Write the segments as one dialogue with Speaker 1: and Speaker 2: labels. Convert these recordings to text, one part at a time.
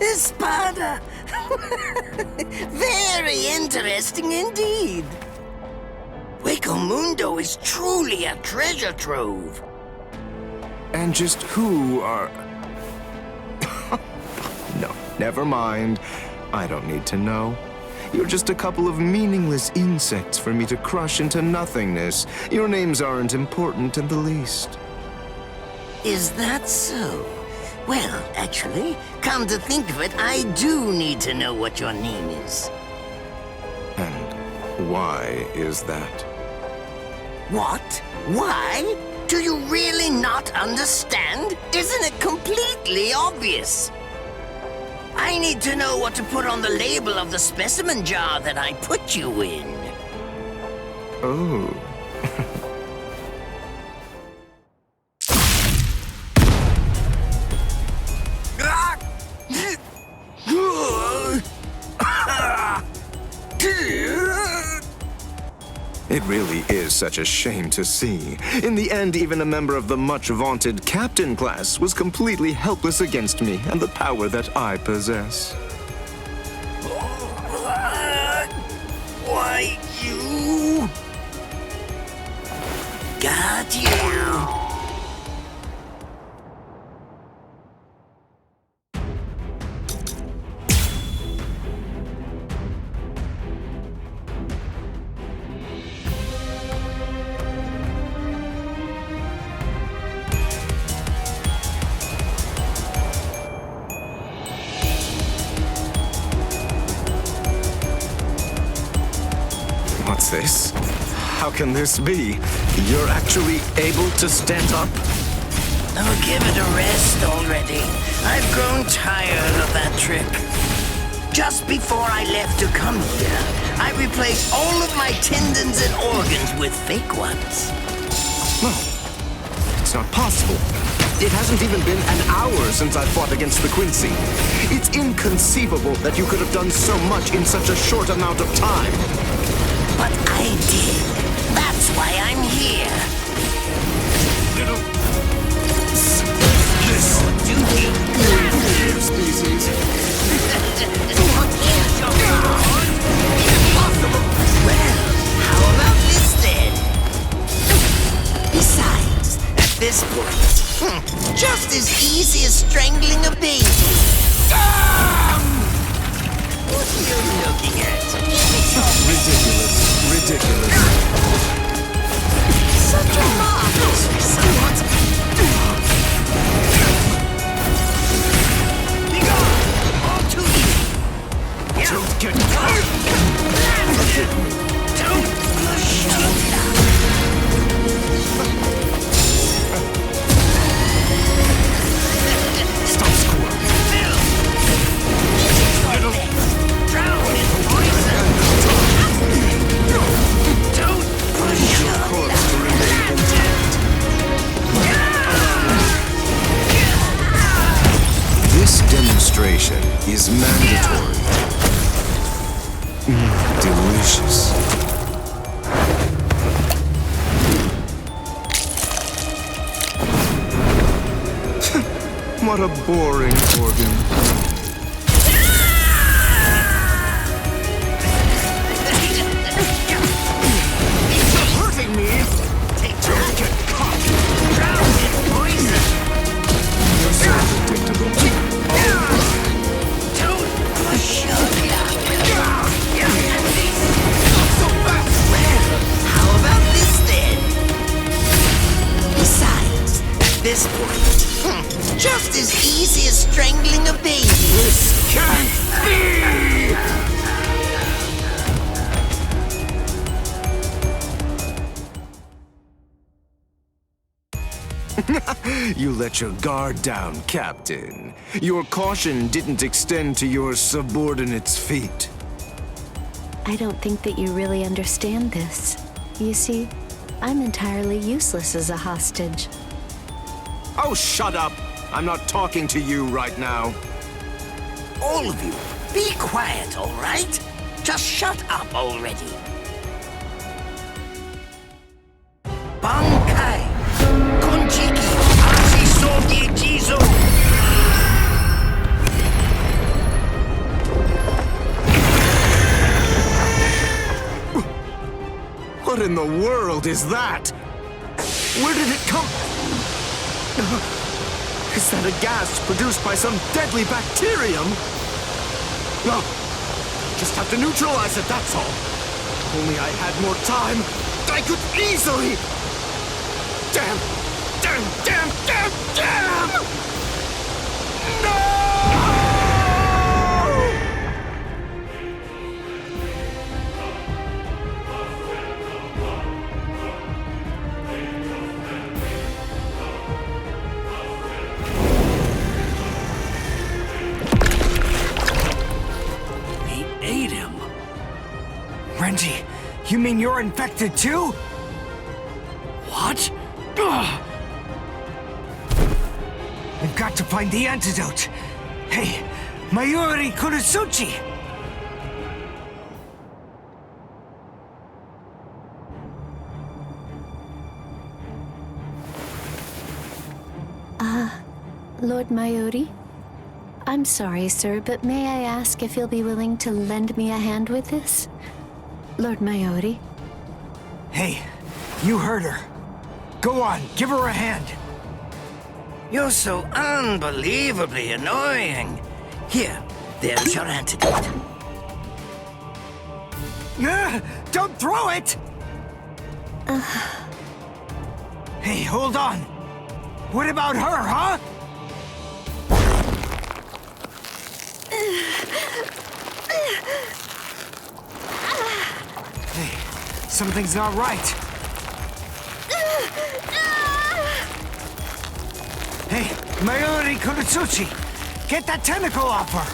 Speaker 1: Espada! Very interesting indeed. Mundo is truly a treasure trove.
Speaker 2: And just who are... No, never mind. I don't need to know. You're just a couple of meaningless insects for me to crush into nothingness. Your names aren't important in the least.
Speaker 1: Is that so? Well, actually, come to think of it, I do need to know what your name is.
Speaker 2: And why is that?
Speaker 1: What? Why? Do you really not understand? Isn't it completely obvious? I need to know what to put on the label of the specimen jar that I put you in.
Speaker 2: Oh. It really is such a shame to see. In the end, even a member of the much-vaunted captain class was completely helpless against me and the power that I possess.
Speaker 1: Why, you... Got you.
Speaker 2: What's this? How can this be? You're actually able to stand up?
Speaker 1: Oh, give it a rest already. I've grown tired of that trick. Just before I left to come here, I replaced all of my tendons and organs with fake ones.
Speaker 2: No, it's not possible. It hasn't even been an hour since I fought against the Quincy. It's inconceivable that you could have done so much in such a short amount of time.
Speaker 1: But I did. That's why I'm here.
Speaker 2: This duty. Species.
Speaker 1: What is your God? Impossible. Well, how about this then? Besides, at this point, just as easy as strangling a baby. What are you looking at?
Speaker 2: Ridiculous. Ridiculous.
Speaker 1: Such a marvelous result. Be gone! All to you!
Speaker 2: Don't get
Speaker 1: Don't push me.
Speaker 2: Stop squirming.
Speaker 1: Drown in poison. Don't push
Speaker 2: Your corpse to remain intact. This demonstration is mandatory. Delicious. What a boring organ.
Speaker 1: This point, just as easy as strangling a baby.
Speaker 2: This can't be! You let your guard down, Captain. Your caution didn't extend to your subordinates' feet.
Speaker 3: I don't think that you really understand this. You see, I'm entirely useless as a hostage.
Speaker 2: Oh, shut up! I'm not talking to you right now.
Speaker 1: All of you, be quiet, all right? Just shut up already. Bankai! Konjiki! Ashi Sogi Jizo!
Speaker 2: world is that? Where did it come? Is that a gas produced by some deadly bacterium? No. Just have to neutralize it, that's all. If only I had more time, I could easily... Damn! Damn! Damn! Damn! Damn! No!
Speaker 4: He ate him. Renji, you mean you're infected too? What? Ugh. We've got to find the antidote. Hey, Mayuri Kurosuchi!
Speaker 3: Lord Mayuri? I'm sorry, sir, but may I ask if you'll be willing to lend me a hand with this? Lord Mayuri?
Speaker 4: Hey, you heard her. Go on, give her a hand.
Speaker 1: You're so unbelievably annoying. Here, there's your antidote.
Speaker 4: Don't throw it! Hey, hold on. What about her, huh? Hey, something's not right. Hey, Mayuri Kurosuchi, get that tentacle off her!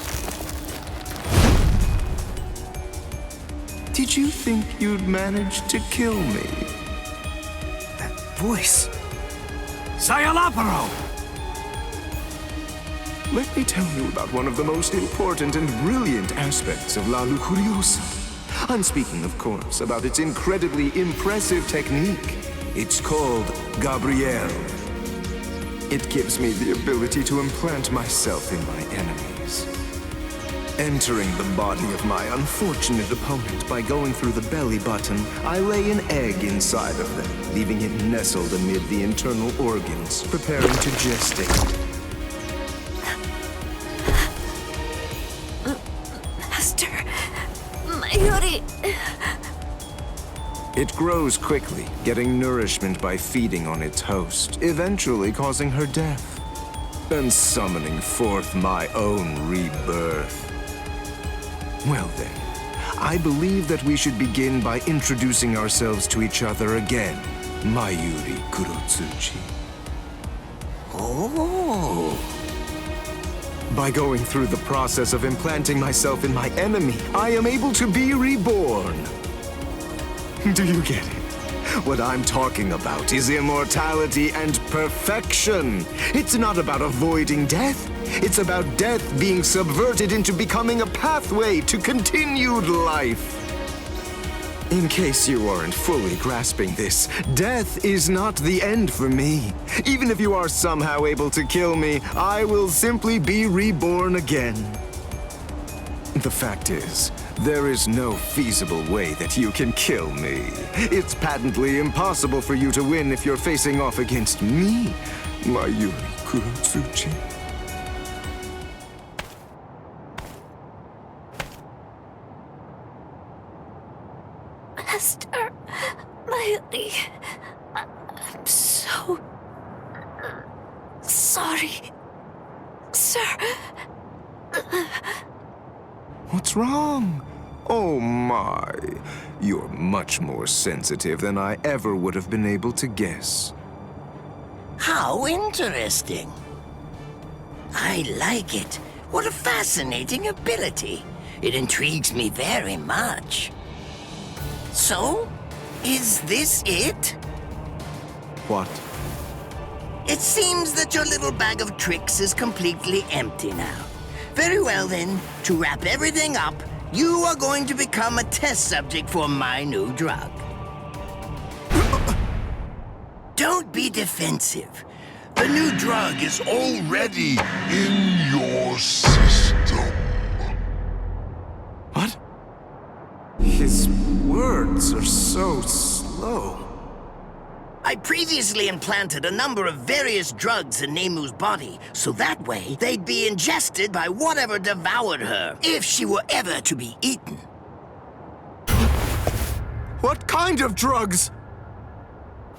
Speaker 2: Did you think you'd manage to kill me?
Speaker 4: That voice. Szayelaporro!
Speaker 2: Let me tell you about one of the most important and brilliant aspects of La Lucuriosa. I'm speaking, of course, about its incredibly impressive technique. It's called Gabrielle. It gives me the ability to implant myself in my enemies. Entering the body of my unfortunate opponent by going through the belly button, I lay an egg inside of them, leaving it nestled amid the internal organs, preparing to gestate.
Speaker 3: Master... Mayuri...
Speaker 2: It grows quickly, getting nourishment by feeding on its host, eventually causing her death, and summoning forth my own rebirth. Well then, I believe that we should begin by introducing ourselves to each other again, Mayuri Kurosuchi.
Speaker 1: Oh.
Speaker 2: By going through the process of implanting myself in my enemy, I am able to be reborn. Do you get it? What I'm talking about is immortality and perfection. It's not about avoiding death. It's about death being subverted into becoming a pathway to continued life. In case you aren't fully grasping this, death is not the end for me. Even if you are somehow able to kill me, I will simply be reborn again. The fact is, there is no feasible way that you can kill me. It's patently impossible for you to win if you're facing off against me, Mayuri Kurosuchi.
Speaker 3: Master... Mayuri... I'm so... sorry... Sir...
Speaker 2: What's wrong? Oh my, you're much more sensitive than I ever would have been able to guess.
Speaker 1: How interesting. I like it. What a fascinating ability. It intrigues me very much. So, is this it?
Speaker 2: What?
Speaker 1: It seems that your little bag of tricks is completely empty now. Very well then, to wrap everything up, you are going to become a test subject for my new drug. Don't be defensive. The new drug is already
Speaker 5: in your system.
Speaker 2: What? His words are so slow.
Speaker 1: I previously implanted a number of various drugs in Nemu's body, so that way they'd be ingested by whatever devoured her, if she were ever to be eaten.
Speaker 2: What kind of drugs?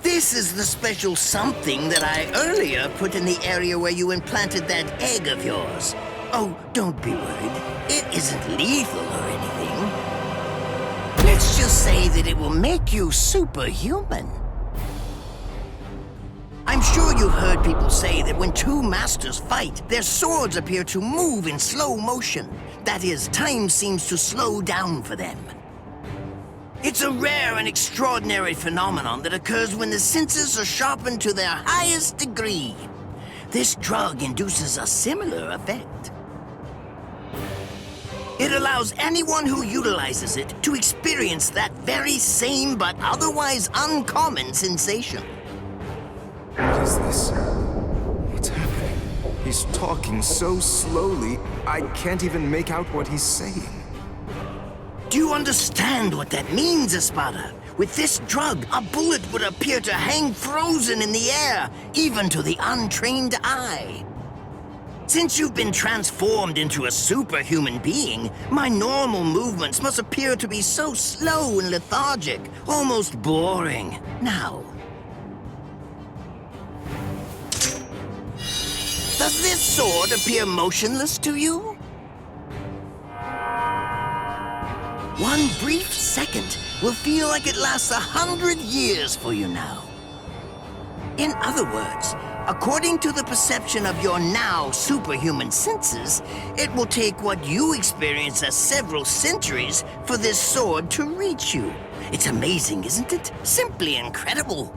Speaker 1: This is the special something that I earlier put in the area where you implanted that egg of yours. Oh, don't be worried. It isn't lethal or anything. Let's just say that it will make you superhuman. I'm sure you've heard people say that when two masters fight, their swords appear to move in slow motion. That is, time seems to slow down for them. It's a rare and extraordinary phenomenon that occurs when the senses are sharpened to their highest degree. This drug induces a similar effect. It allows anyone who utilizes it to experience that very same but otherwise uncommon sensation.
Speaker 2: What is this? What's happening? He's talking so slowly, I can't even make out what he's saying.
Speaker 1: Do you understand what that means, Espada? With this drug, a bullet would appear to hang frozen in the air, even to the untrained eye. Since you've been transformed into a superhuman being, my normal movements must appear to be so slow and lethargic, almost boring. Now, does this sword appear motionless to you? One brief second will feel like it lasts 100 years for you now. In other words, according to the perception of your now superhuman senses, it will take what you experience as several centuries for this sword to reach you. It's amazing, isn't it? Simply incredible.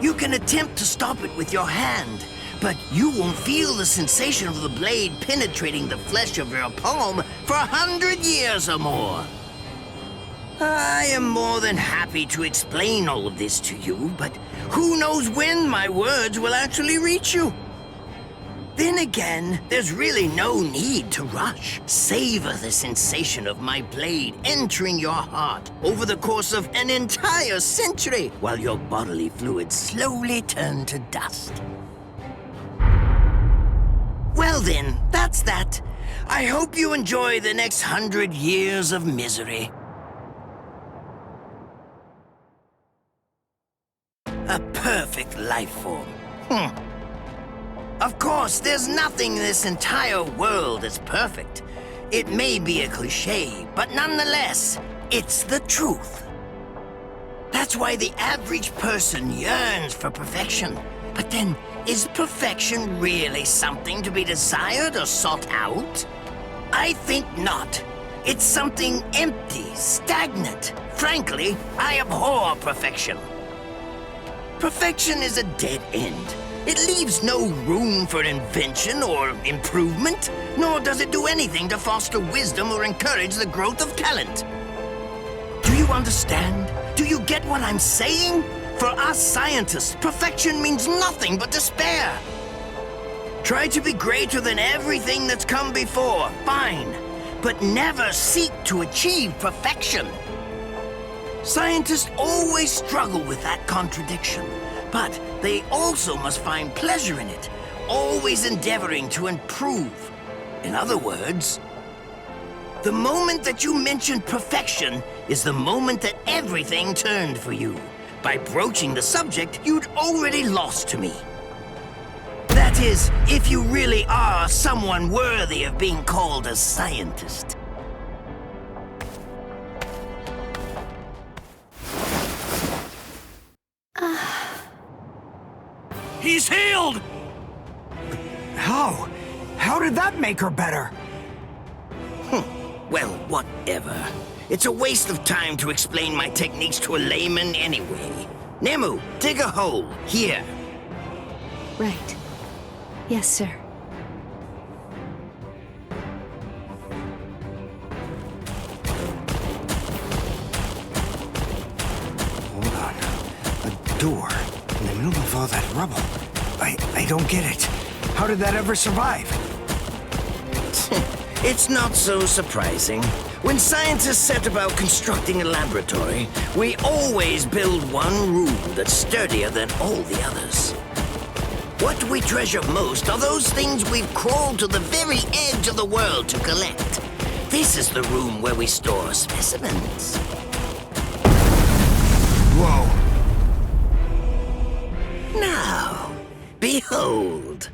Speaker 1: You can attempt to stop it with your hand, but you won't feel the sensation of the blade penetrating the flesh of your palm for 100 years or more. I am more than happy to explain all of this to you, but who knows when my words will actually reach you? Then again, there's really no need to rush. Savor the sensation of my blade entering your heart over the course of an entire century, while your bodily fluids slowly turn to dust. Well then, that's that. I hope you enjoy the next 100 years of misery. A perfect life form. Of course, there's nothing in this entire world that's perfect. It may be a cliché, but nonetheless, it's the truth. That's why the average person yearns for perfection. But then, is perfection really something to be desired or sought out? I think not. It's something empty, stagnant. Frankly, I abhor perfection. Perfection is a dead end. It leaves no room for invention or improvement, nor does it do anything to foster wisdom or encourage the growth of talent. Do you understand? Do you get what I'm saying? For us scientists, perfection means nothing but despair. Try to be greater than everything that's come before, fine, but never seek to achieve perfection. Scientists always struggle with that contradiction, but they also must find pleasure in it, always endeavoring to improve. In other words, the moment that you mentioned perfection is the moment that everything turned for you. By broaching the subject, you'd already lost to me. That is, if you really are someone worthy of being called a scientist.
Speaker 4: He's healed! How? How did that make her better?
Speaker 1: Well, whatever. It's a waste of time to explain my techniques to a layman anyway. Nemu, dig a hole, here.
Speaker 3: Right. Yes, sir.
Speaker 4: Hold on. A door in the middle of all that rubble. I don't get it. How did that ever survive?
Speaker 1: It's not so surprising. When scientists set about constructing a laboratory, we always build one room that's sturdier than all the others. What we treasure most are those things we've crawled to the very edge of the world to collect. This is the room where we store specimens.
Speaker 4: Whoa.
Speaker 1: Now, behold.